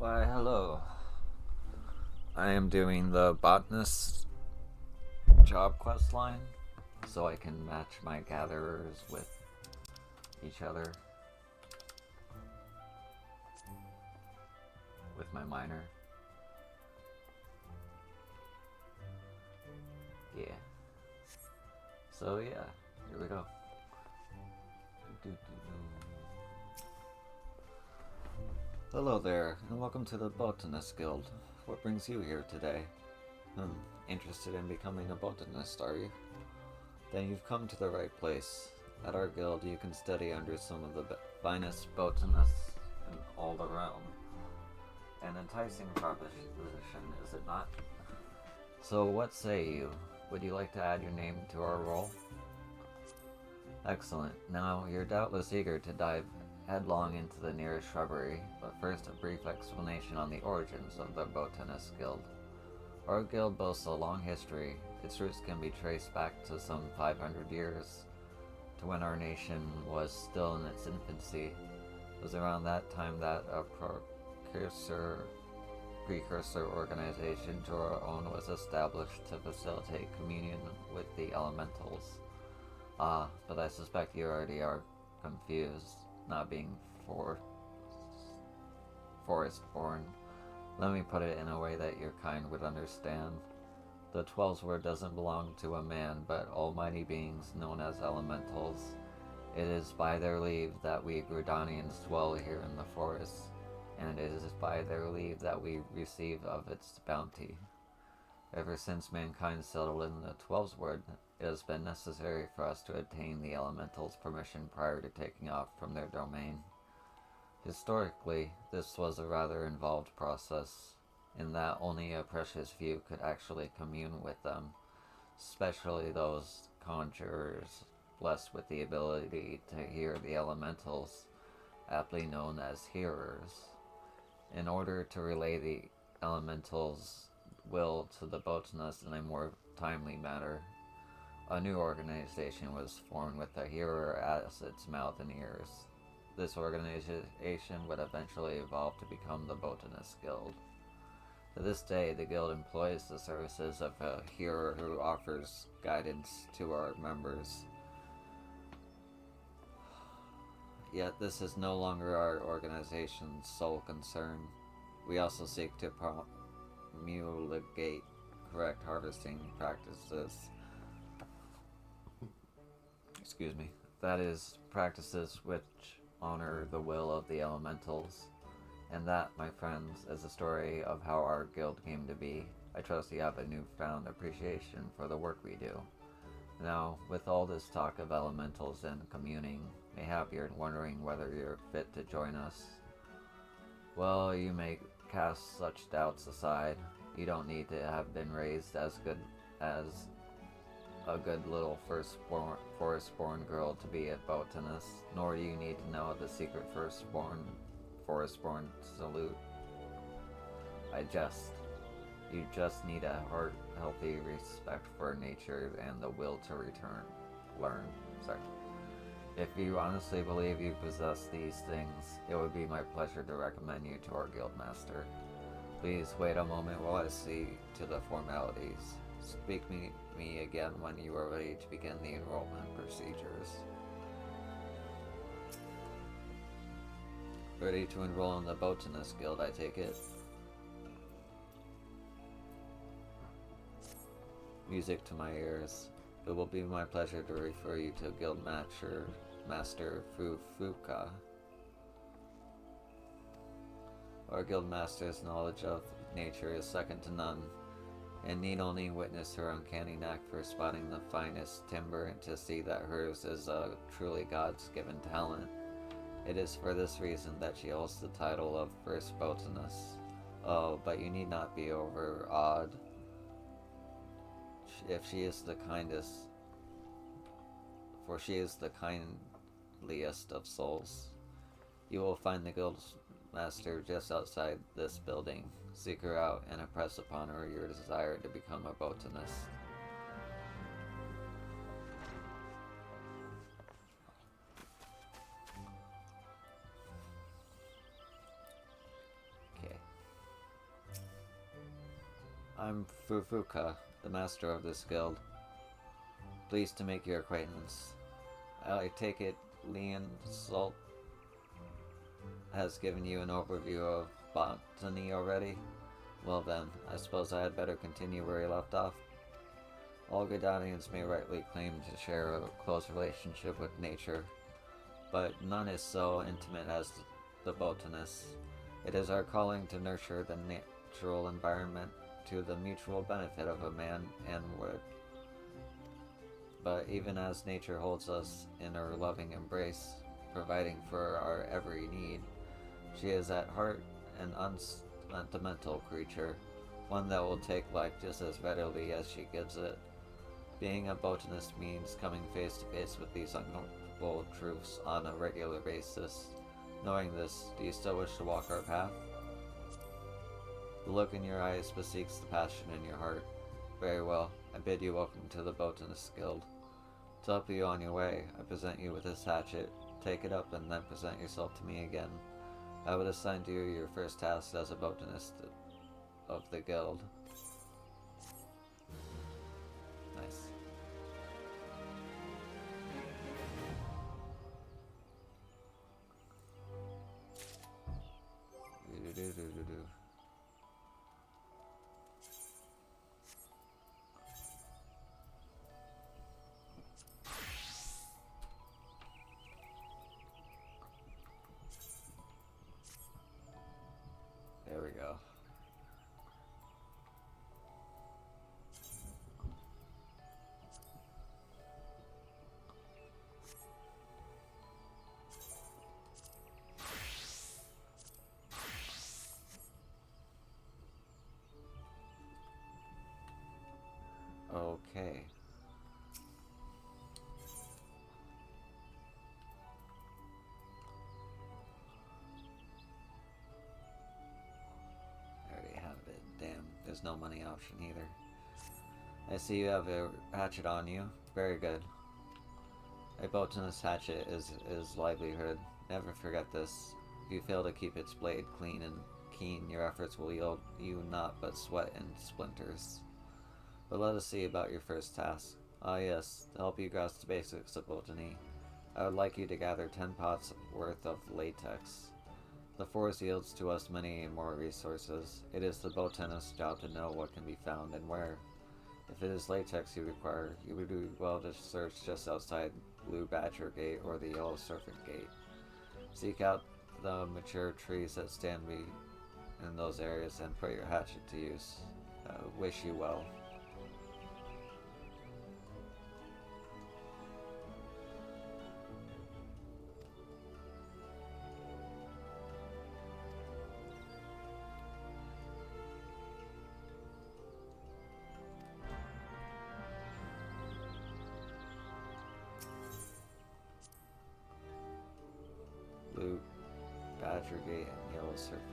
Why, hello. I am doing the botanist job quest line so I can match my gatherers with each other with my miner. Yeah. So yeah, here we go. Hello there, and welcome to the Botanist Guild. What brings you here today? Interested in becoming a botanist, are you? Then you've come to the right place. At our guild, you can study under some of the finest botanists in all the realm. An enticing proposition, is it not? So what say you? Would you like to add your name to our roll? Excellent. Now, you're doubtless eager to dive headlong into the nearest shrubbery, but first a brief explanation on the origins of the Botanist Guild. Our guild boasts a long history. Its roots can be traced back to some 500 years, to when our nation was still in its infancy. It was around that time that a precursor organization to our own was established to facilitate communion with the elementals. But I suspect you already are confused, not being forest-born. Let me put it in a way that your kind would understand. The 12's word doesn't belong to a man, but almighty beings known as elementals. It is by their leave that we Grudanians dwell here in the forest, and it is by their leave that we receive of its bounty. Ever since mankind settled in the 12's word, it has been necessary for us to obtain the elementals' permission prior to taking off from their domain. Historically, this was a rather involved process, in that only a precious few could actually commune with them, especially those conjurers blessed with the ability to hear the elementals, aptly known as hearers. In order to relay the elementals' will to the botanist in a more timely manner, a new organization was formed with the hearer as its mouth and ears. This organization would eventually evolve to become the Botanist Guild. To this day, the guild employs the services of a hearer who offers guidance to our members. Yet this is no longer our organization's sole concern. We also seek to promulgate correct harvesting practices. That is, practices which honor the will of the elementals. And that, my friends, is the story of how our guild came to be. I trust you have a newfound appreciation for the work we do. Now, with all this talk of elementals and communing, mayhap you're wondering whether you're fit to join us. Well, you may cast such doubts aside. You don't need to have been raised as a good little forest-born girl to be a botanist, nor do you need to know the secret forest-born salute. I jest. You just need a healthy respect for nature and the will to learn. If you honestly believe you possess these things, it would be my pleasure to recommend you to our guildmaster. Please wait a moment while I see to the formalities. Speak me again when you are ready to begin the enrollment procedures. Ready to enroll in the Botanist Guild, I take it? Music to my ears. It will be my pleasure to refer you to Master Fufuka. Our guildmaster's knowledge of nature is second to none, and need only witness her uncanny knack for spotting the finest timber to see that hers is a truly God's given talent. It is for this reason that she holds the title of First Botanist. Oh, but you need not be overawed. If she is the kindest, for she is the kindliest of souls. You will find the guild's master just outside this building. Seek her out and impress upon her your desire to become a botanist. Okay. I'm Fufuka, the master of this guild. Pleased to make your acquaintance. I take it Leon Salt has given you an overview of botany already? Well then, I suppose I had better continue where he left off. All good audience may rightly claim to share a close relationship with nature, but none is so intimate as the botanist. It is our calling to nurture the natural environment to the mutual benefit of a man and wood. But even as nature holds us in her loving embrace, providing for our every need, she is at heart an unsentimental creature, one that will take life just as readily as she gives it. Being a botanist means coming face to face with these unknowable truths on a regular basis. Knowing this, do you still wish to walk our path? The look in your eyes bespeaks the passion in your heart. Very well, I bid you welcome to the Botanist Guild. To help you on your way, I present you with this hatchet. Take it up and then present yourself to me again. I would assign to you your first task as a botanist of the guild. Nice. There we go. Okay. I already have it. Damn, there's no money option either. I see you have a hatchet on you. Very good. A botanist hatchet is livelihood. Never forget this. If you fail to keep its blade clean and keen, your efforts will yield you naught but sweat and splinters. But let us see about your first task. Ah yes, to help you grasp the basics of botany, I would like you to gather 10 pots worth of latex. The forest yields to us many more resources. It is the botanist's job to know what can be found and where. If it is latex you require, you would do well to search just outside Blue Badger Gate or the Yellow Serpent Gate. Seek out the mature trees that stand in those areas and put your hatchet to use. Wish you well. Blue Badger Gate and Yellow Serpent Gate.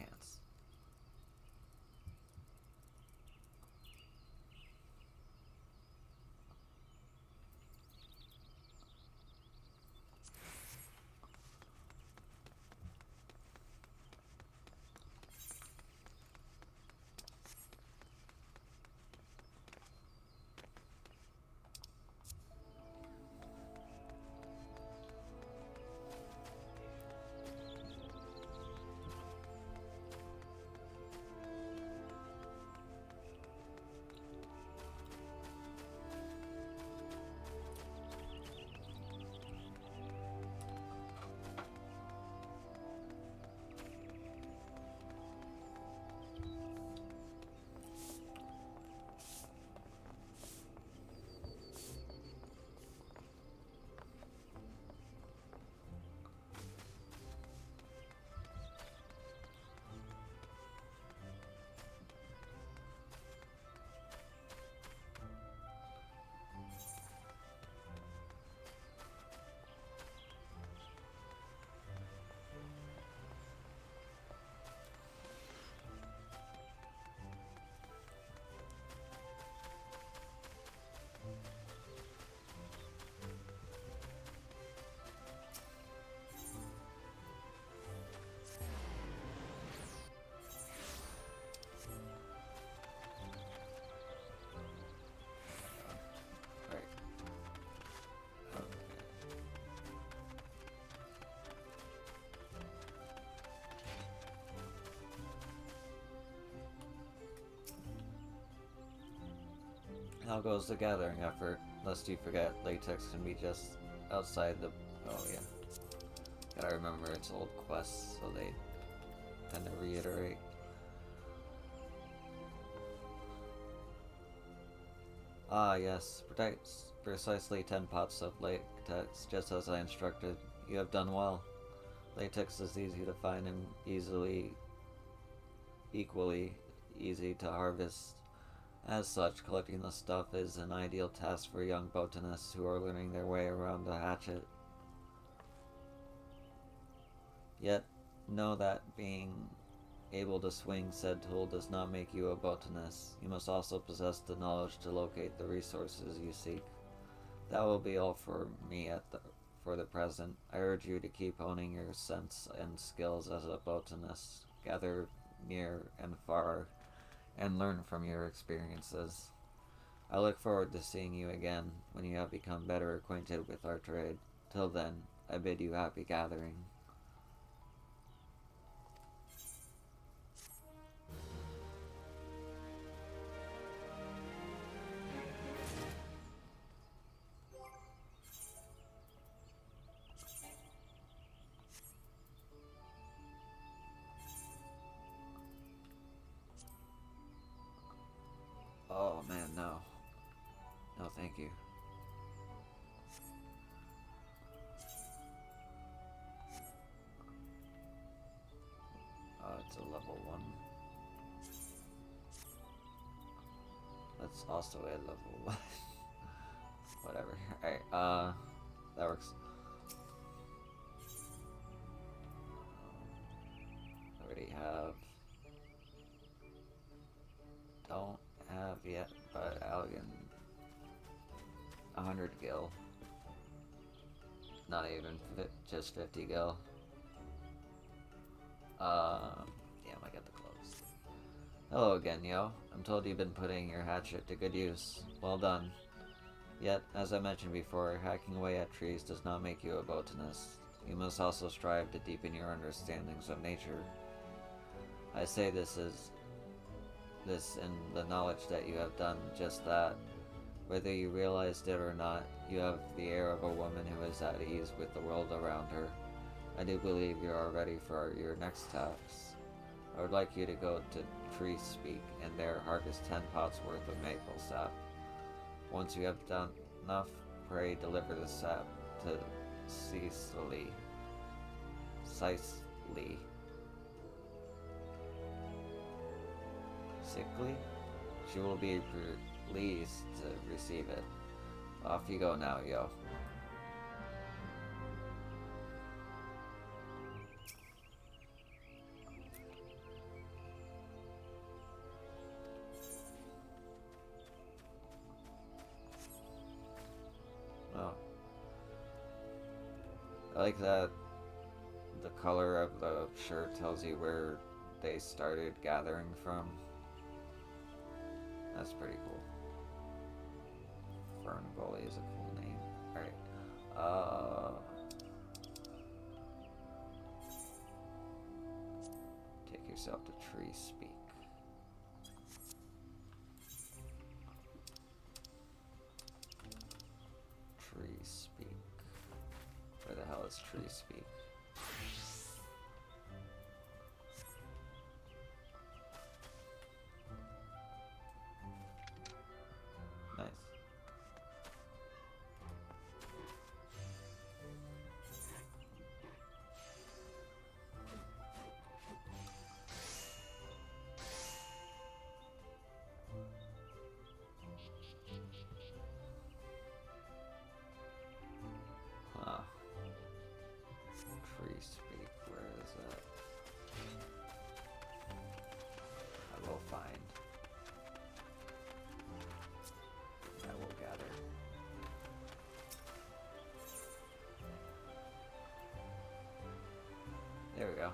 Ants. Right. Okay. How goes the gathering effort? Lest you forget, latex can be just outside the... Oh, yeah. Gotta remember it's old quests, so they tend to reiterate. Ah, yes. Precisely 10 pots of latex, just as I instructed. You have done well. Latex is easy to find and equally easy to harvest. As such, collecting the stuff is an ideal task for young botanists who are learning their way around the hatchet. Yet, know that being able to swing said tool does not make you a botanist. You must also possess the knowledge to locate the resources you seek. That will be all for me for the present. I urge you to keep honing your sense and skills as a botanist. Gather near and far, and learn from your experiences. I look forward to seeing you again when you have become better acquainted with our trade. Till then, I bid you happy gathering. Oh man, no. No, thank you. It's a level 1. That's also a level 1. Whatever. Alright, that works. Already have. Don't have yet, but Alligan. 100 gil. Not even just 50 gil. Yeah, I get the clothes. Hello again, yo. I'm told you've been putting your hatchet to good use. Well done. Yet, as I mentioned before, hacking away at trees does not make you a botanist. You must also strive to deepen your understandings of nature. I say this in the knowledge that you have done just that. Whether you realized it or not, you have the air of a woman who is at ease with the world around her. I do believe you are ready for your next task. I would like you to go to Tree Speak and there harvest 10 pots worth of maple sap. Once you have done enough, pray deliver the sap to Cicely. Sickly? She will be pleased to receive it. Off you go now, yo. like that the color of the shirt tells you where they started gathering from. That's pretty cool. Fern Gully is a cool name. Alright. Take yourself to Tree Speak. Tree Speak. Where the hell is Tree Speak? Nice. Huh. Tree Speak, where is it? I will find. I will gather. There we go.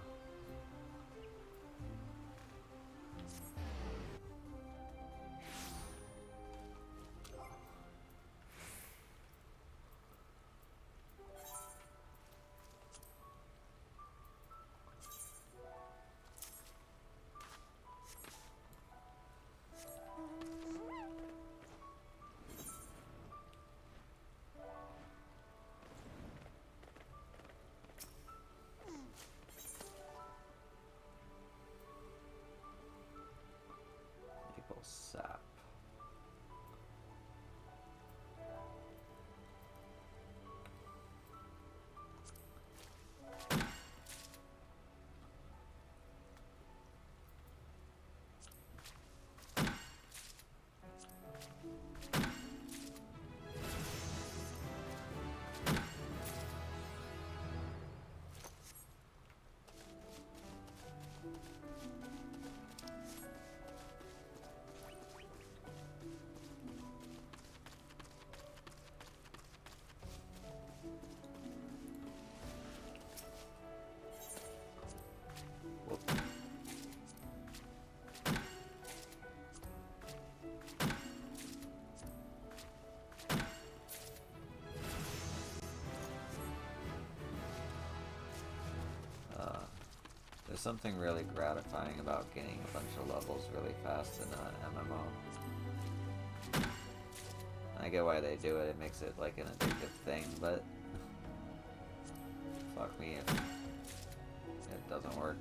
Maple sap. There's something really gratifying about getting a bunch of levels really fast in an MMO. I get why they do it, it makes it like an addictive thing, but fuck me if it doesn't work.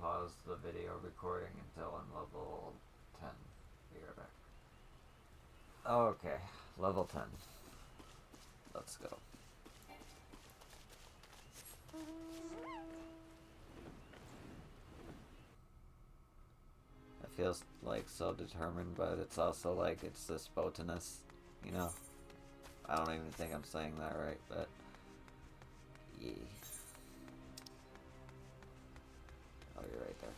I'll pause the video recording until I'm level 10. Be right back. Okay, level 10. Let's go. It feels like so determined, but it's also like it's this botanist, you know? I don't even think I'm saying that right, but yeah. Oh, you're right there.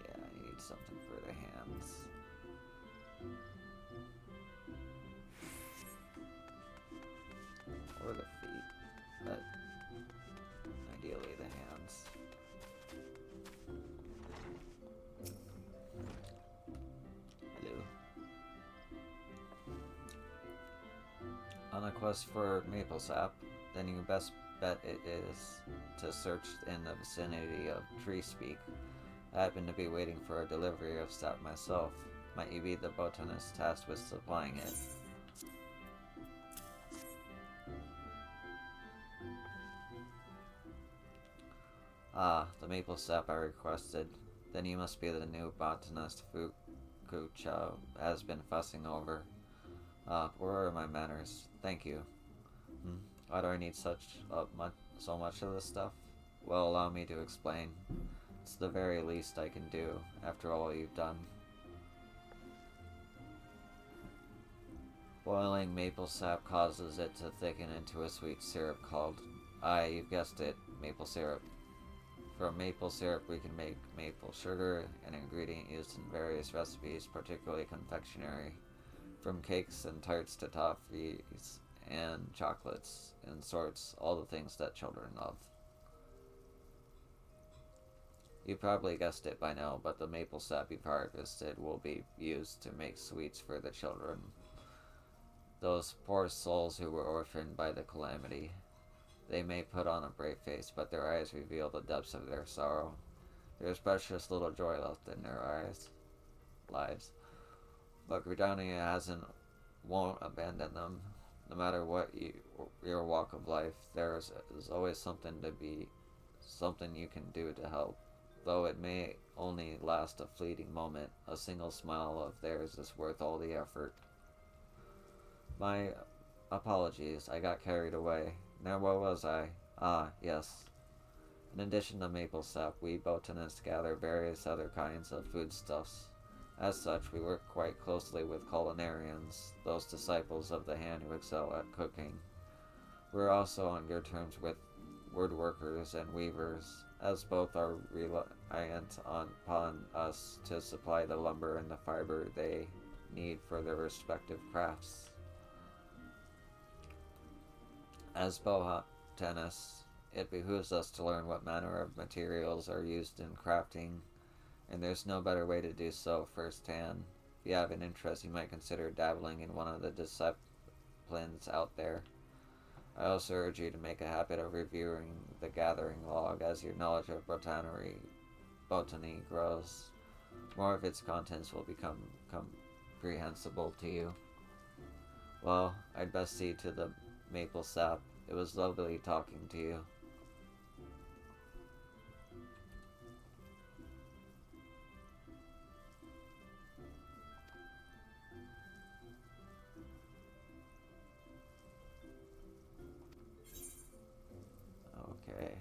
Yeah, I need something for the hands. Or the feet, but ideally the hands. Hello. On a quest for maple sap, then you best bet it is to search in the vicinity of Tree Speak. I happen to be waiting for a delivery of sap myself. Might you be the botanist tasked with supplying it? Ah, the maple sap I requested. Then you must be the new botanist Fukucha has been fussing over. Where are my manners? Thank you. Why do I need so much of this stuff? Well, allow me to explain. It's the very least I can do, after all you've done. Boiling maple sap causes it to thicken into a sweet syrup called, you've guessed it, maple syrup. From maple syrup we can make maple sugar, an ingredient used in various recipes, particularly confectionery. From cakes and tarts to toffees and chocolates and sorts, all the things that children love. You probably guessed it by now, but the maple sap you've harvested will be used to make sweets for the children. Those poor souls who were orphaned by the calamity. They may put on a brave face, but their eyes reveal the depths of their sorrow. There's precious little joy left in their lives. But Gridania won't abandon them. No matter what your walk of life, there's always something you can do to help. Though it may only last a fleeting moment, a single smile of theirs is worth all the effort. My apologies, I got carried away. Now where was I? Ah, yes. In addition to maple sap, we botanists gather various other kinds of foodstuffs. As such, we work quite closely with culinarians, those disciples of the hand who excel at cooking. We're also on good terms with woodworkers and weavers, as both are reliant upon us to supply the lumber and the fiber they need for their respective crafts. As botanists, it behooves us to learn what manner of materials are used in crafting, and there's no better way to do so firsthand. If you have an interest, you might consider dabbling in one of the disciplines out there. I also urge you to make a habit of reviewing the gathering log as your knowledge of botany grows. More of its contents will become comprehensible to you. Well, I'd best see to the maple sap. It was lovely talking to you. Okay.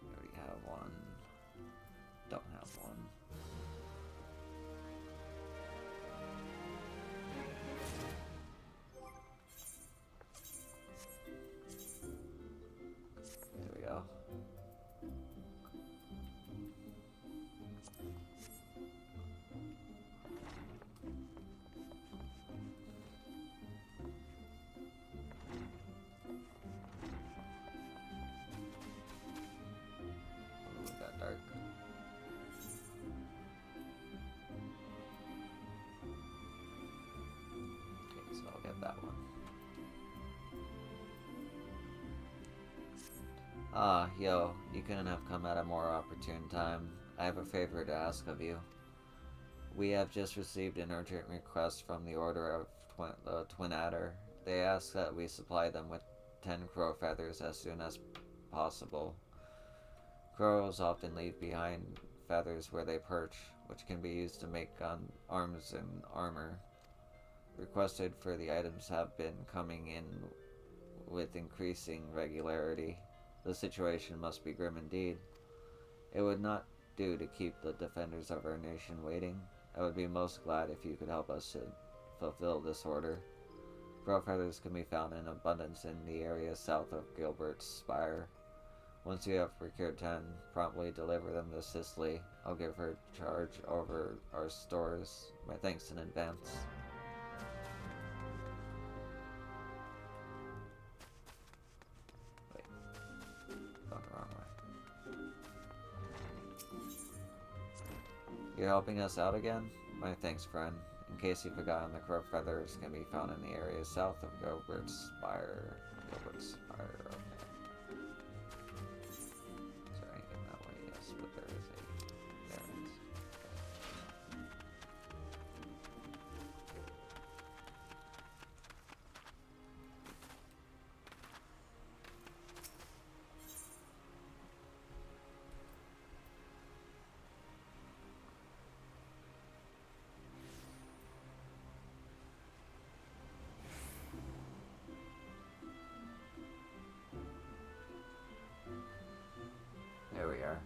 We already have one. Don't have one. There we go. Ah, yo, you couldn't have come at a more opportune time. I have a favor to ask of you. We have just received an urgent request from the Order of the Twin Adder. They ask that we supply them with 10 crow feathers as soon as possible. Crows often leave behind feathers where they perch, which can be used to make arms and armor. Requested for the items have been coming in with increasing regularity. The situation must be grim indeed. It would not do to keep the defenders of our nation waiting. I would be most glad if you could help us to fulfill this order. Crow feathers can be found in abundance in the area south of Gilbert's Spire. Once you have procured 10, promptly deliver them to Cicely. I'll give her charge over our stores. My thanks in advance. Wait, going the wrong way. You're helping us out again? My thanks, friend. In case you've forgotten, the crow feathers can be found in the area south of Gilbert's Spire. Gilbert's Spire, okay. Is there anything that way? Yes, but there is a... There it is. There we are.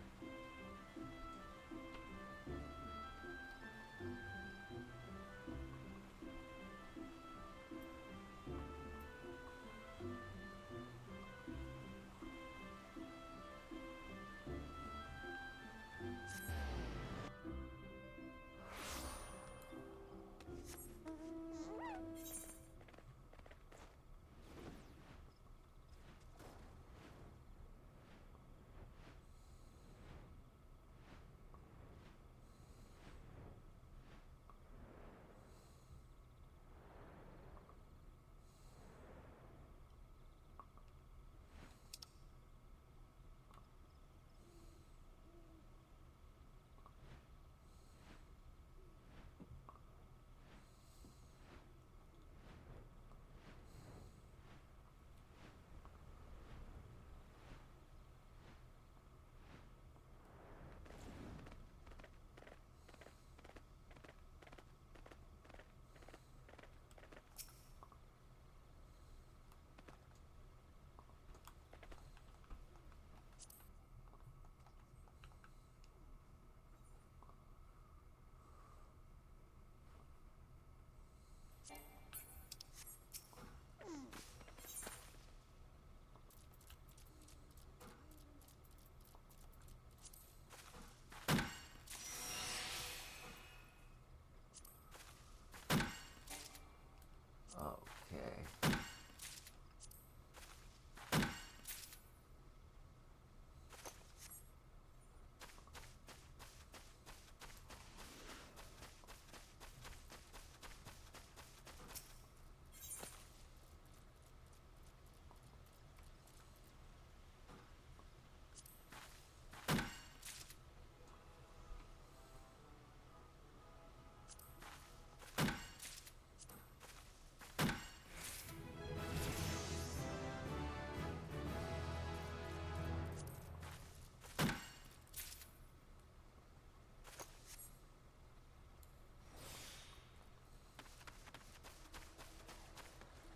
Okay.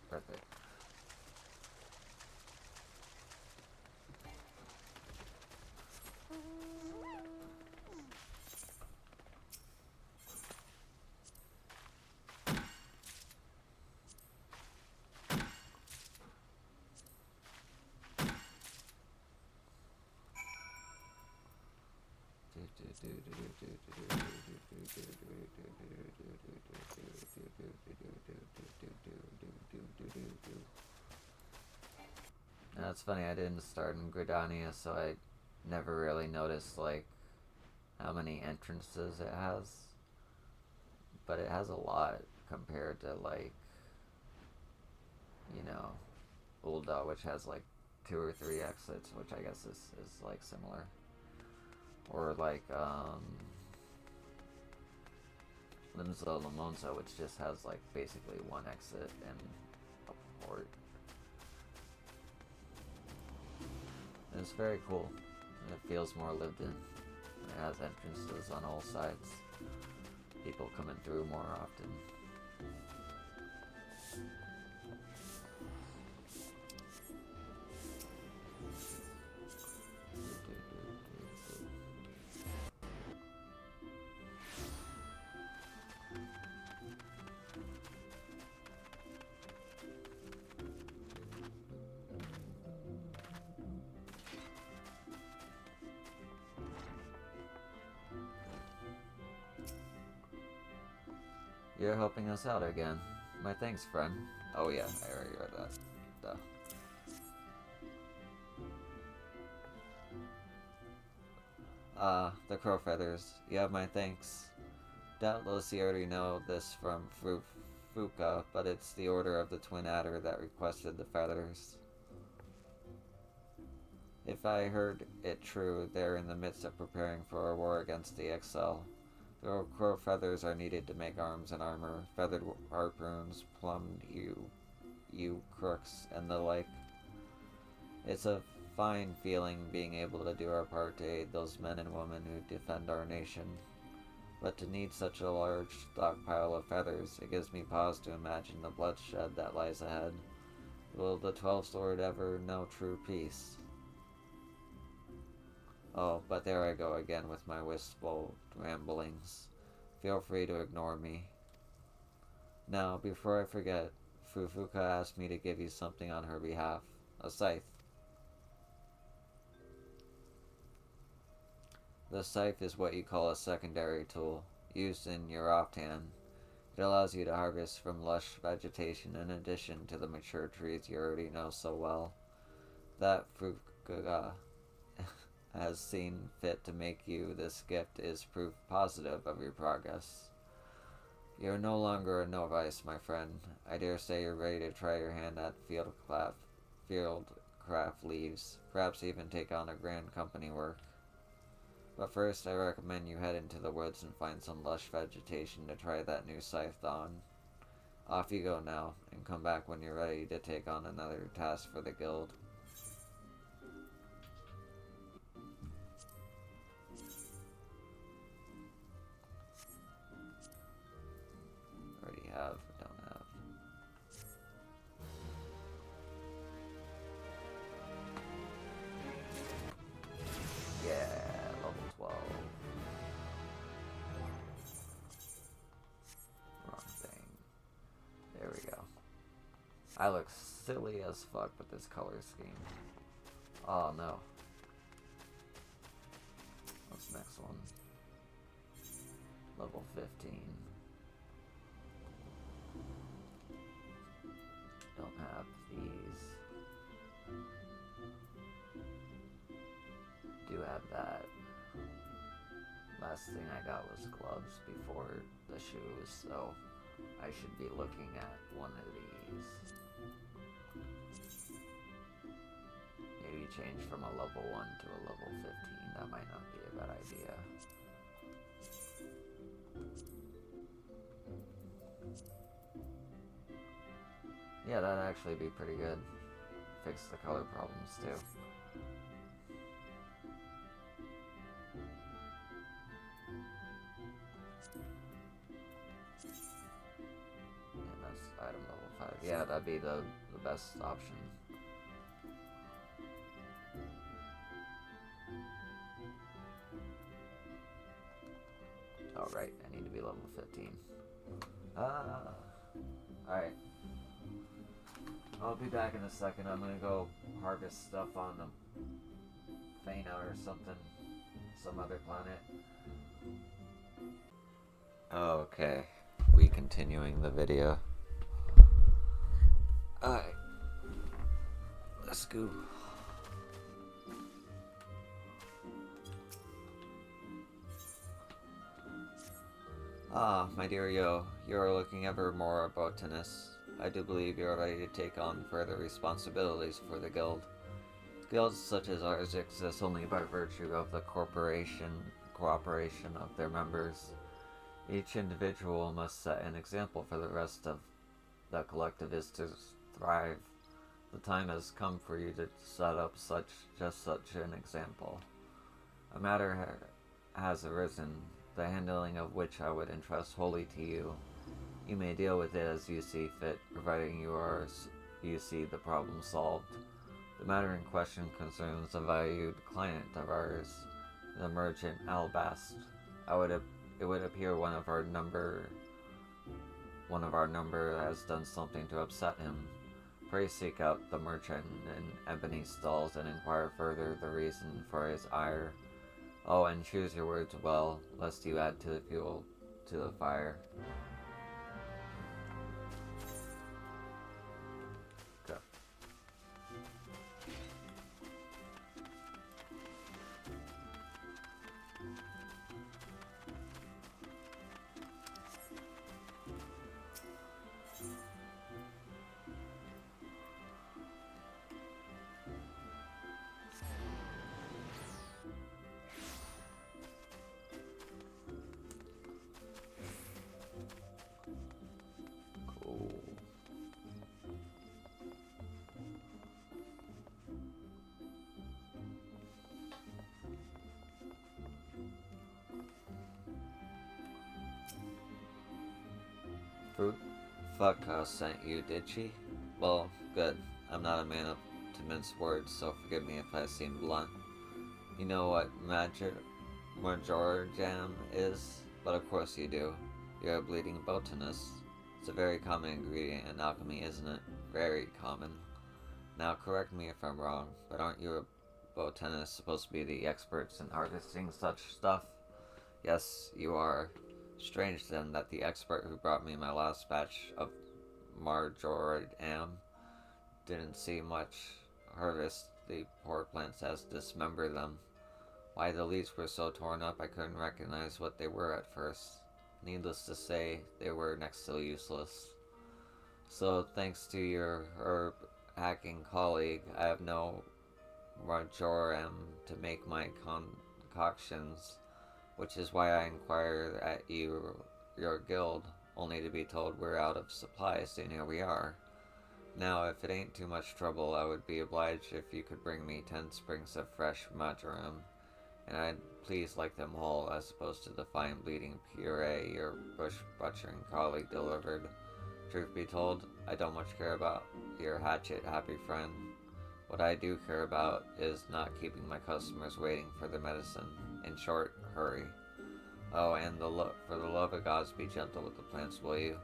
Perfect. Now it's funny, I didn't start in Gridania, so I never really noticed like how many entrances it has. But it has a lot compared to like, you know, Ul'dah, which has like 2 or 3 exits, which I guess is like similar. Or like Limsa Limonza, which just has like basically 1 exit and a port. And it's very cool. It feels more lived in. It has entrances on all sides. People coming through more often. You're helping us out again. My thanks, friend. Oh yeah, I already read that. Duh. The crow feathers. You have my thanks. Doubtless you already know this from Fuka, but it's the Order of the Twin Adder that requested the feathers. If I heard it true, they're in the midst of preparing for a war against the XL. The crow feathers are needed to make arms and armor, feathered harpoons, plumed yew crooks, and the like. It's a fine feeling being able to do our part to aid those men and women who defend our nation. But to need such a large stockpile of feathers, it gives me pause to imagine the bloodshed that lies ahead. Will the 12th Sword ever know true peace? Oh, but there I go again with my wistful ramblings. Feel free to ignore me. Now, before I forget, Fufuka asked me to give you something on her behalf. A scythe. The scythe is what you call a secondary tool, used in your offhand. It allows you to harvest from lush vegetation in addition to the mature trees you already know so well. That Fufuka has seen fit to make you this gift is proof positive of your progress. You're no longer a novice, my friend. I dare say you're ready to try your hand at fieldcraft leaves, perhaps even take on a grand company work. But first, I recommend you head into the woods and find some lush vegetation to try that new scythe on. Off you go now, and come back when you're ready to take on another task for the guild. Already have, don't have. Yeah, level 12. Wrong thing. There we go. I look silly as fuck with this color scheme. Oh no. What's the next one? Level 15. Don't have these. Do have that. Last thing I got was gloves before the shoes, so I should be looking at one of these. Maybe change from a level 1 to a level 15. That might not be a bad idea. Yeah, that'd actually be pretty good. Fix the color problems too. And that's item level 5. Yeah, that'd be the best option. Oh right, I need to be level 15. Alright. I'll be back in a second. I'm gonna go harvest stuff on the Faina or something. Some other planet. Okay. We continuing the video. Alright. Let's go. Ah, my dear Yo, you are looking ever more a botanist. I do believe you are ready to take on further responsibilities for the guild. Guilds such as ours exist only by virtue of the cooperation of their members. Each individual must set an example for the rest of the collective is to thrive. The time has come for you to set up just such an example. A matter has arisen, the handling of which I would entrust wholly to you. You may deal with it as you see fit, providing you see the problem solved. The matter in question concerns a valued client of ours, the merchant Albast. It would appear one of our number has done something to upset him. Pray seek out the merchant in ebony stalls and inquire further the reason for his ire. Oh, and choose your words well, lest you add to the fuel to the fire. Okay. Fruit? Fuck sent you, did she? Well, good. I'm not a man to mince words, so forgive me if I seem blunt. You know what Majorjam is? But of course you do. You're a bleeding botanist. It's a very common ingredient in alchemy, isn't it? Very common. Now correct me if I'm wrong, but aren't you a botanist supposed to be the experts in harvesting such stuff? Yes, you are. Strange then that the expert who brought me my last batch of marjoram didn't see much harvest the poor plants as dismember them. Why the leaves were so torn up I couldn't recognize what they were at first. Needless to say, they were next to useless. So thanks to your herb hacking colleague, I have no marjoram to make my concoctions, which is why I inquire at your guild, only to be told we're out of supplies, and here we are. Now, if it ain't too much trouble, I would be obliged if you could bring me 10 sprigs of fresh marjoram, and I'd please like them whole, as opposed to the fine bleeding puree your bush butchering colleague delivered. Truth be told, I don't much care about your hatchet-happy friend. What I do care about is not keeping my customers waiting for their medicine. In short, hurry. Oh, and for the love of gods, be gentle with the plants, will you?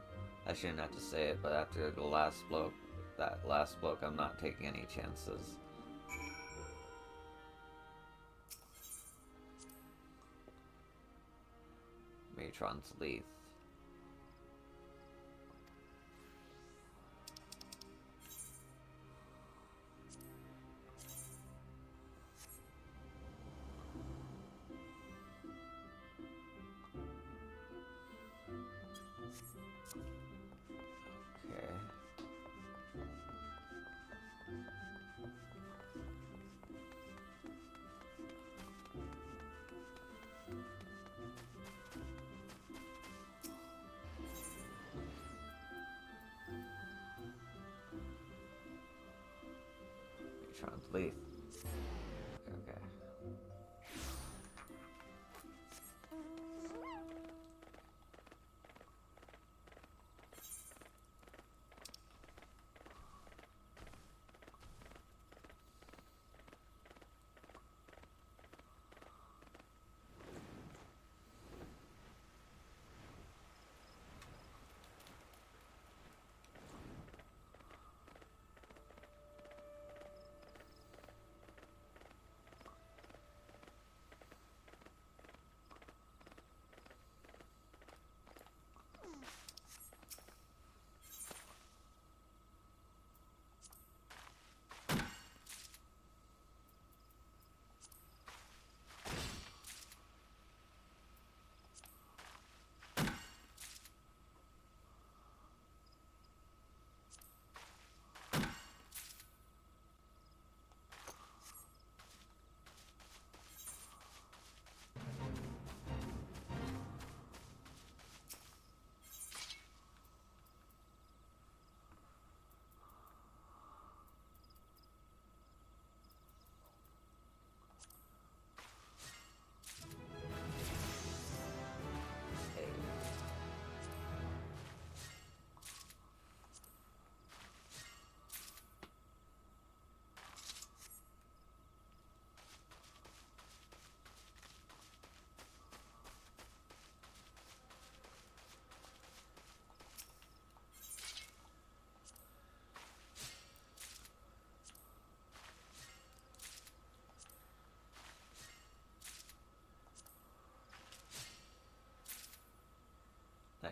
I shouldn't have to say it, but after that last bloke, I'm not taking any chances. Matron's Leaf. Leaf. Okay.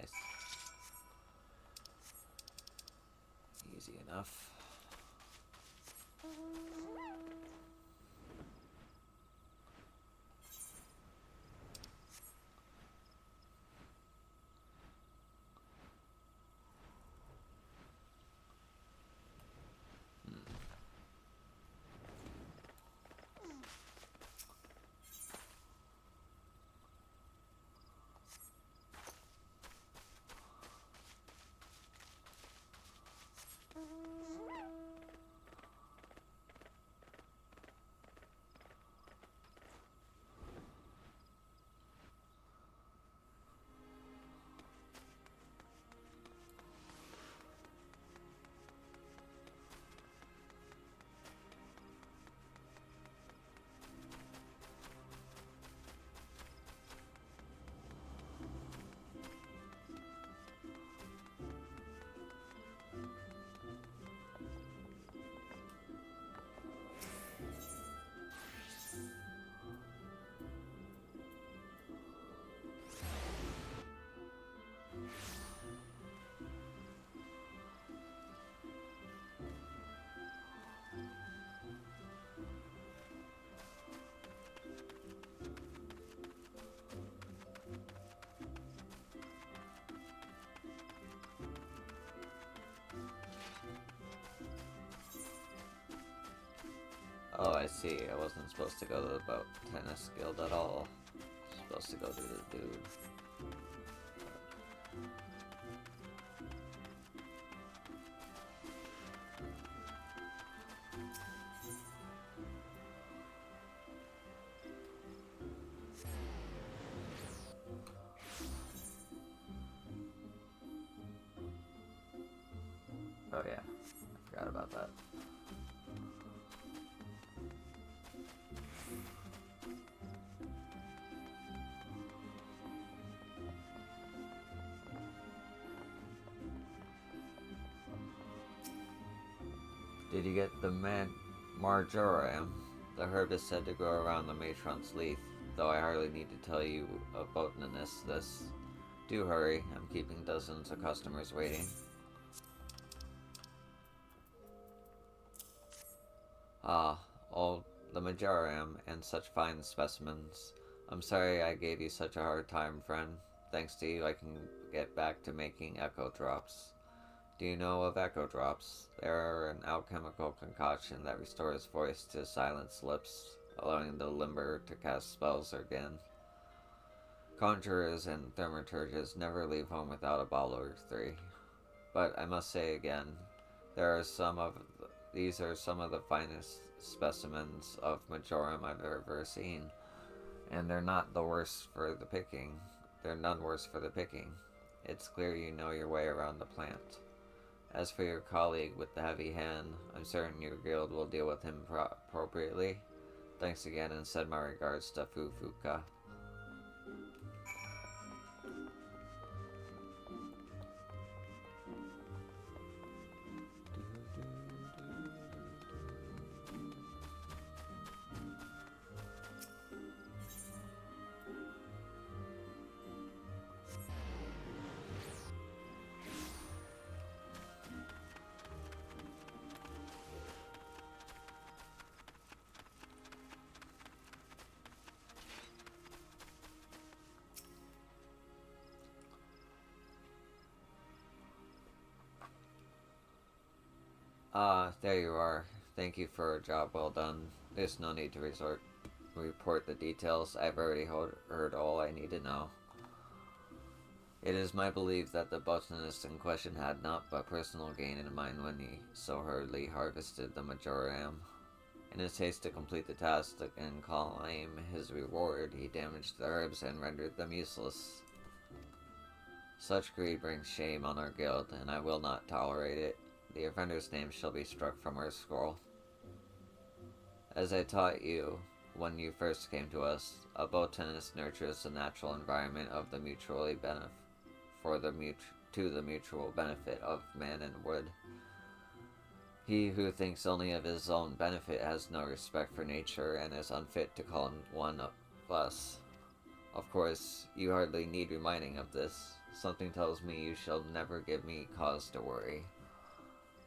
Nice. Easy enough. Oh, I see. I wasn't supposed to go to the botanist guild at all. I was supposed to go to the dude. Oh yeah, I forgot about that. Did you get the marjoram? The herb is said to grow around the matron's leaf, though I hardly need to tell you, a botanist, this. Do hurry, I'm keeping dozens of customers waiting. Ah, all the marjoram and such fine specimens. I'm sorry I gave you such a hard time, friend. Thanks to you, I can get back to making echo drops. Do you know of echo drops? They are an alchemical concoction that restores voice to silenced lips, allowing the limber to cast spells again. Conjurers and thaumaturges never leave home without a bottle or three. But I must say again, these are some of the finest specimens of marjoram I've ever seen, and they're not the worst for the picking. They're none worse for the picking. It's clear you know your way around the plant. As for your colleague with the heavy hand, I'm certain your guild will deal with him appropriately. Thanks again, and send my regards to Fufuka. There you are. Thank you for a job well done. There's no need to report the details. I've already heard all I need to know. It is my belief that the botanist in question had naught but personal gain in mind when he so hurriedly harvested the marjoram. In his haste to complete the task and claim his reward, he damaged the herbs and rendered them useless. Such greed brings shame on our guild, and I will not tolerate it. The offender's name shall be struck from our scroll. As I taught you when you first came to us, a botanist nurtures the natural environment of the to the mutual benefit of man and wood. He who thinks only of his own benefit has no respect for nature and is unfit to call one of us. Of course, you hardly need reminding of this. Something tells me you shall never give me cause to worry.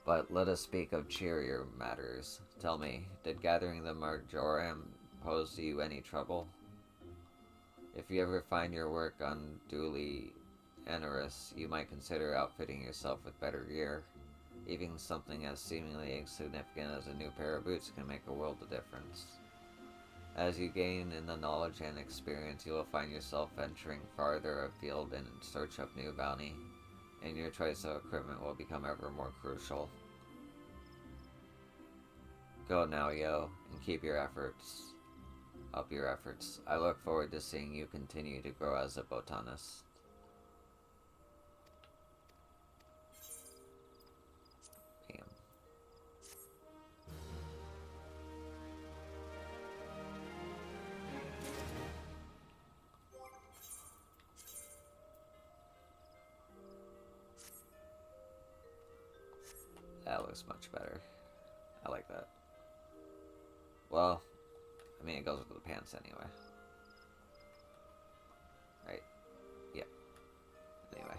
But let us speak of cheerier matters. Tell me, did gathering the marjoram pose you any trouble? If you ever find your work unduly onerous, you might consider outfitting yourself with better gear. Even something as seemingly insignificant as a new pair of boots can make a world of difference. As you gain in the knowledge and experience, you will find yourself venturing farther afield in search of new bounty, and your choice of equipment will become ever more crucial. Go now, yo, and keep your efforts up your efforts. I look forward to seeing you continue to grow as a botanist. Damn. That looks much better. I like that. Well, I mean, it goes with the pants anyway. Right? Yep. Anyway.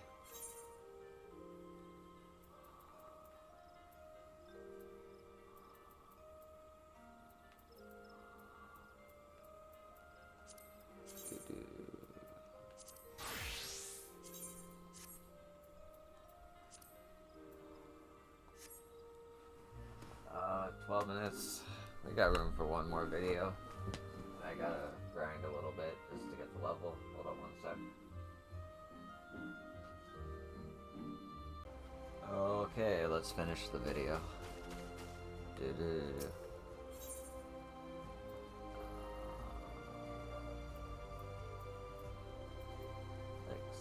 Doo-doo. 12 minutes. We got room for one more video. I gotta grind a little bit just to get the level. Hold on one sec. Okay, let's finish the video. Thanks.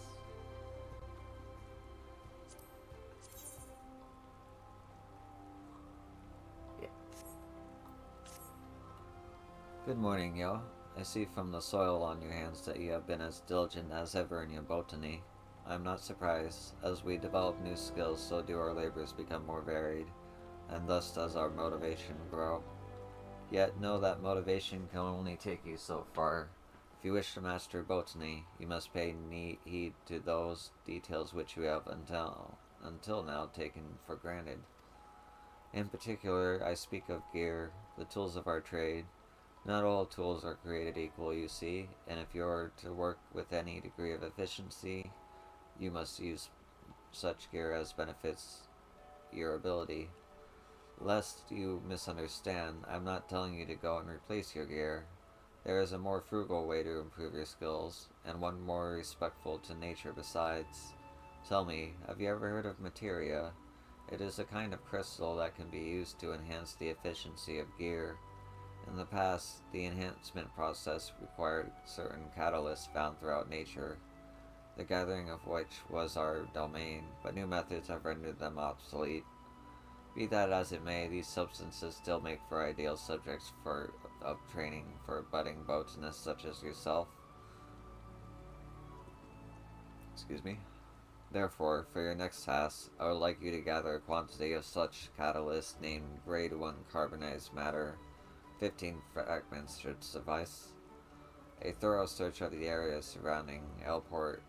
Yeah. Good morning, yo. I see from the soil on your hands that you have been as diligent as ever in your botany. I am not surprised. As we develop new skills, so do our labors become more varied, and thus does our motivation grow. Yet know that motivation can only take you so far. If you wish to master botany, you must pay heed to those details which you have until now taken for granted. In particular, I speak of gear, the tools of our trade. Not all tools are created equal, you see, and if you are to work with any degree of efficiency, you must use such gear as benefits your ability. Lest you misunderstand, I'm not telling you to go and replace your gear. There is a more frugal way to improve your skills, and one more respectful to nature besides. Tell me, have you ever heard of materia? It is a kind of crystal that can be used to enhance the efficiency of gear. In the past, the enhancement process required certain catalysts found throughout nature, the gathering of which was our domain, but new methods have rendered them obsolete. Be that as it may, these substances still make for ideal subjects of training for budding botanists such as yourself. Excuse me. Therefore, for your next task, I would like you to gather a quantity of such catalyst named Grade 1 carbonized matter. 15 fragments should suffice. A thorough search of the area surrounding Elport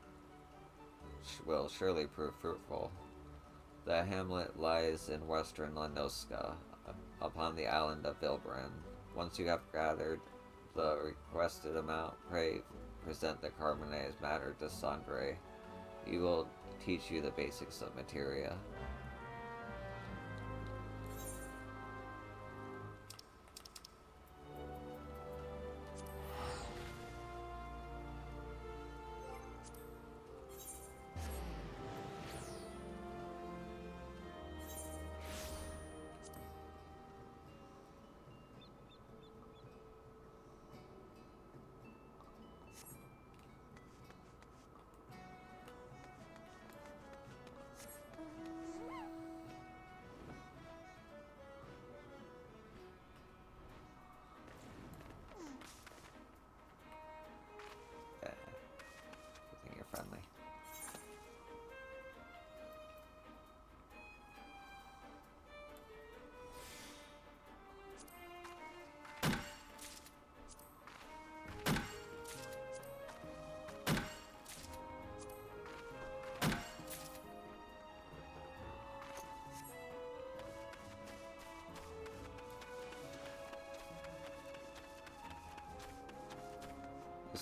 will surely prove fruitful. The hamlet lies in western Lanoska, upon the island of Vilbrand. Once you have gathered the requested amount, pray present the carbonized matter to Sangre. He will teach you the basics of materia.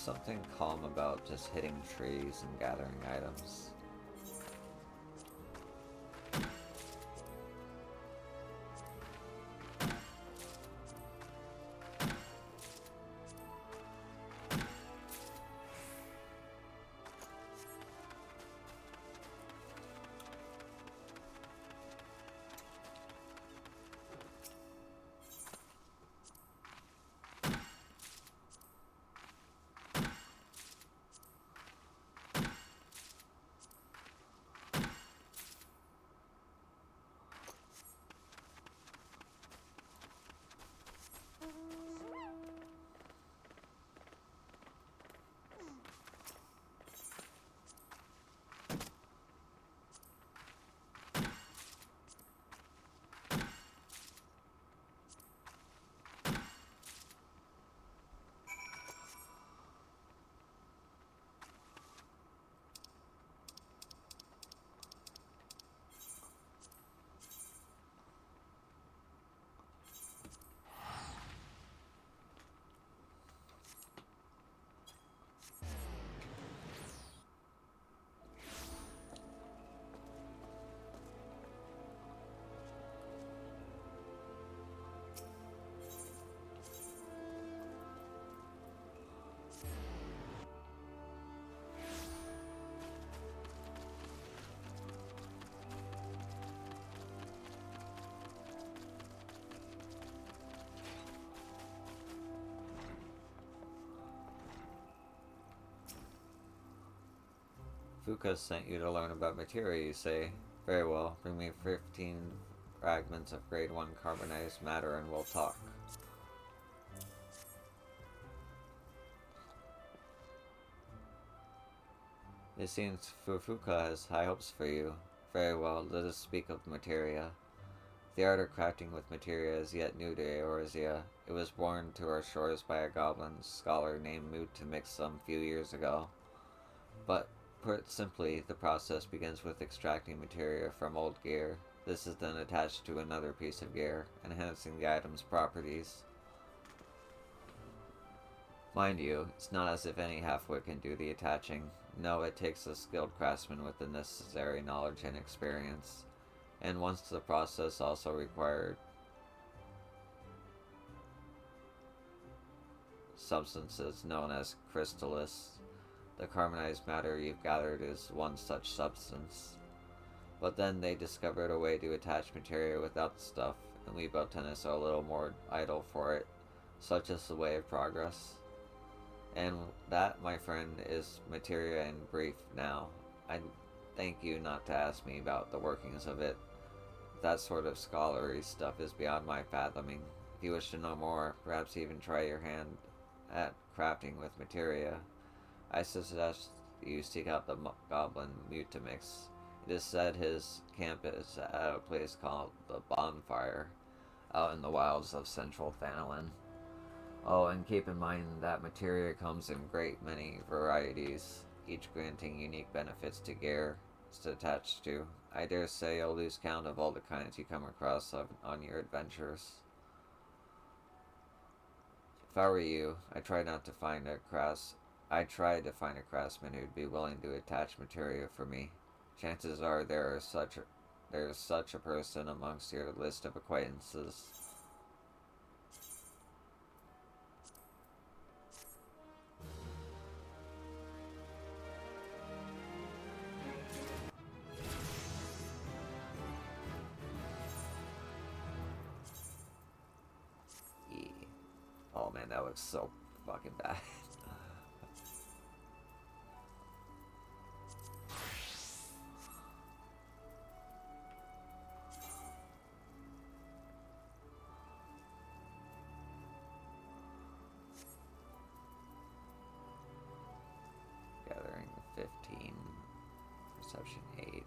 something calm about just hitting trees and gathering items. Fuka sent you to learn about materia, you say? Very well, bring me 15 fragments of grade 1 carbonized matter and we'll talk. It seems Fuka has high hopes for you. Very well, let us speak of materia. The art of crafting with materia is yet new to Eorzea. It was born to our shores by a goblin scholar named Mutamix some few years ago. But put simply, the process begins with extracting materia from old gear. This is then attached to another piece of gear, enhancing the item's properties. Mind you, it's not as if any half-wit can do the attaching. No, it takes a skilled craftsman with the necessary knowledge and experience. And once the process also required substances known as crystallis. The carbonized matter you've gathered is one such substance. But then they discovered a way to attach materia without the stuff, and we botanists are a little more idle for it. Such is the way of progress. And that, my friend, is materia in brief now. I thank you not to ask me about the workings of it. That sort of scholarly stuff is beyond my fathoming. If you wish to know more, perhaps even try your hand at crafting with materia. I suggest you seek out the goblin Mutamix. It is said his camp is at a place called the Bonfire, out in the wilds of central Thanalan. Oh, and keep in mind that materia comes in great many varieties, each granting unique benefits to gear it's attached to. I dare say you'll lose count of all the kinds you come across on your adventures. If I were you, I tried to find a craftsman who'd be willing to attach materia for me. Chances are there is such a person amongst your list of acquaintances. Oh man, that looks so fucking bad. Gathering 15, perception 8.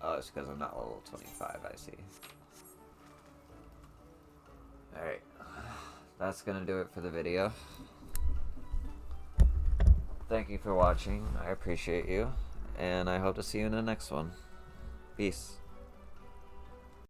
Oh, it's because I'm not level 25, I see. Alright. That's gonna do it for the video. Thank you for watching. I appreciate you. and I hope to see you in the next one. Peace.